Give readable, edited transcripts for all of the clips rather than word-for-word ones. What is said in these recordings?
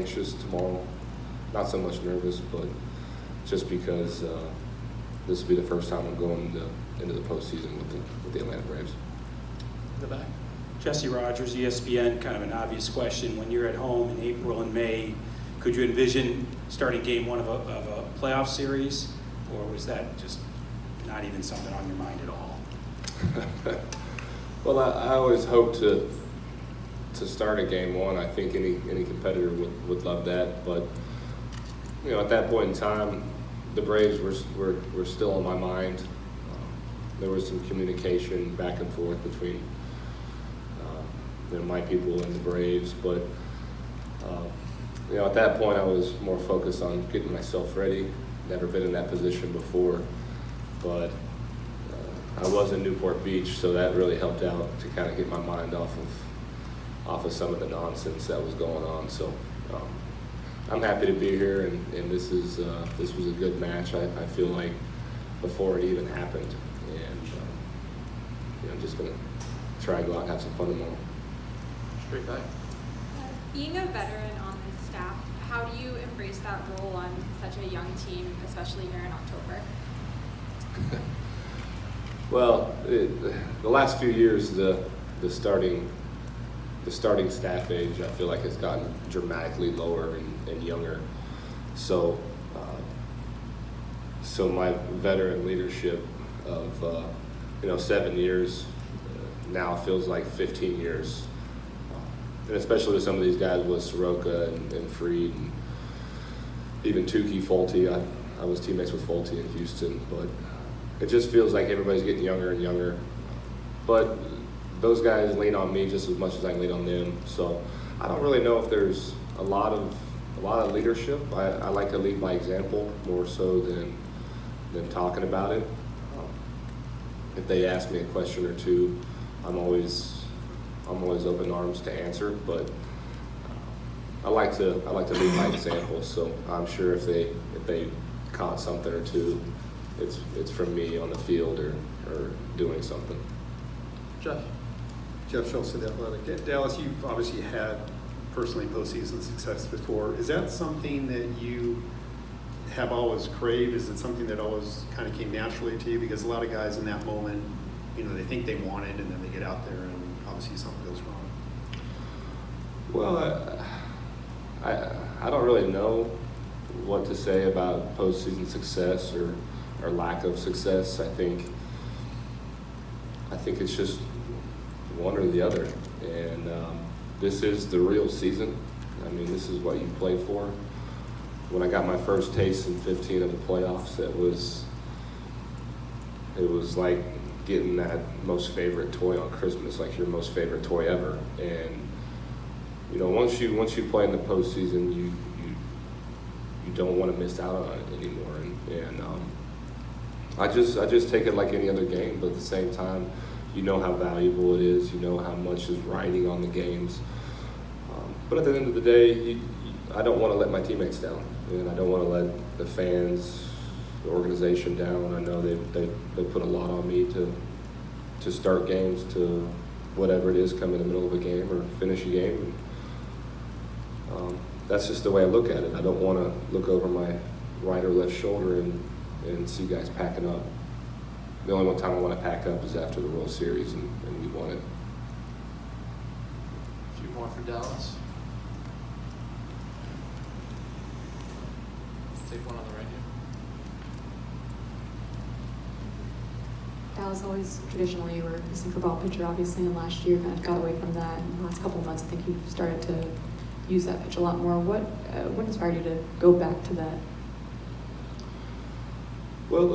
anxious tomorrow. Not so much nervous, but just because this will be the first time I'm going into the postseason with the Atlanta Braves. In the back. Jesse Rogers, ESPN, kind of an obvious question. When you're at home in April and May, could you envision starting game one of a playoff series, or was that just not even something on your mind at all? Well, I always hope to start a game one. I think any competitor would love that, but at that point in time, the Braves were still on my mind. There was some communication back and forth between my people and the Braves, but at that point I was more focused on getting myself ready. Never been in that position before, but I was in Newport Beach, so that really helped out to kind of get my mind off of some of the nonsense that was going on. So I'm happy to be here, and this was a good match. I feel like before it even happened, and I'm just gonna try and go out and have some fun tomorrow. Straight back. Being a veteran on this staff, how do you embrace that role on such a young team, especially here in October? Well, the last few years, the starting staff age, I feel like has gotten dramatically lower and younger. So my veteran leadership of 7 years now feels like 15 years. And especially with some of these guys with Soroka and Freed and even Tukey, Fulte. I was teammates with Fulte in Houston, but it just feels like everybody's getting younger and younger. But those guys lean on me just as much as I lean on them. So I don't really know if there's a lot of leadership. I like to lead by example more so than talking about it. If they ask me a question or two, I'm always open arms to answer, but I like to lead by example. So I'm sure if they caught something or two, it's from me on the field or doing something. Jeff Schultz of The Athletic. Dallas, you've obviously had personally postseason success before. Is that something that you have always craved? Is it something that always kind of came naturally to you? Because a lot of guys in that moment, they think they want it, and then they get out there and obviously something goes wrong. Well, I don't really know what to say about postseason success or lack of success. I think it's just one or the other, and this is the real season. I mean, this is what you play for. When I got my first taste in 15 of the playoffs, it was like getting that most favorite toy on Christmas, like your most favorite toy ever. And once you play in the postseason, you don't want to miss out on it anymore. And I just take it like any other game, but at the same time, how valuable it is. How much is riding on the games. But at the end of the day, I don't want to let my teammates down, and I don't want to let the fans, the organization down. I know they put a lot on me to start games, to whatever it is, come in the middle of a game or finish a game. And, that's just the way I look at it. I don't want to look over my right or left shoulder and see guys packing up. The only one time I want to pack up is after the World Series, and we won it. A few more for Dallas. Take one on the right here. Dallas, always traditionally you were a sinker ball pitcher, obviously, and last year kind of got away from that. In the last couple of months, I think you've started to use that pitch a lot more. What inspired you to go back to that? Well,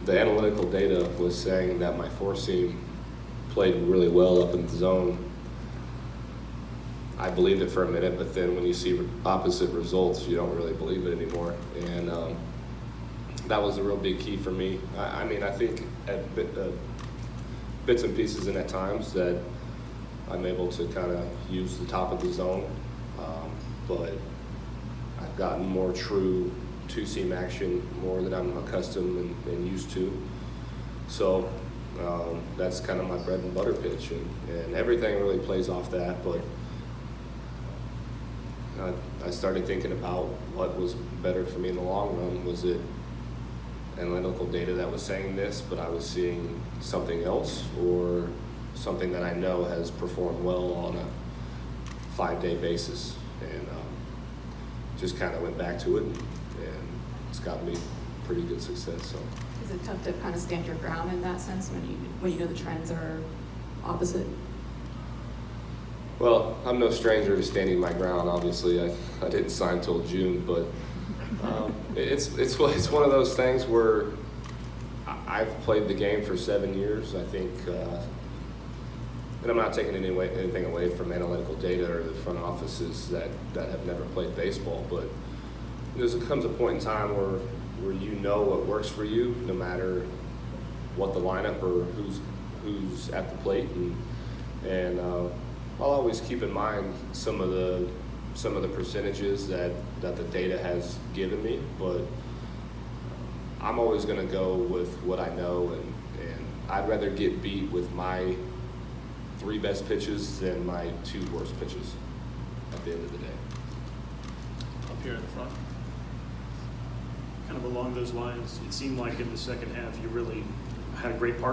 the analytical data was saying that my four seam played really well up in the zone. I believed it for a minute, but then when you see opposite results, you don't really believe it anymore. And that was a real big key for me. I mean, I think at bits and pieces and at times that I'm able to kind of use the top of the zone, but I've gotten more true two-seam action, more than I'm accustomed and used to. So that's kind of my bread and butter pitch, and everything really plays off that. But I started thinking about what was better for me in the long run. Was it analytical data that was saying this, but I was seeing something else, or something that I know has performed well on a 5-day basis? And just kind of went back to it, and it's gotten me pretty good success. So. Is it tough to kind of stand your ground in that sense when you know the trends are opposite? Well, I'm no stranger to standing my ground. Obviously, I didn't sign till June, but it's one of those things where I've played the game for 7 years. I think, and I'm not taking anything away from analytical data or the front offices that have never played baseball, but there comes a point in time where you know what works for you, no matter what the lineup or who's at the plate, and I'll always keep in mind some of the percentages that the data has given me, but I'm always going to go with what I know, and I'd rather get beat with my 3 best pitches than my 2 worst pitches at the end of the day. Up here in the front. Kind of along those lines, it seemed like in the second half you really had a great partner.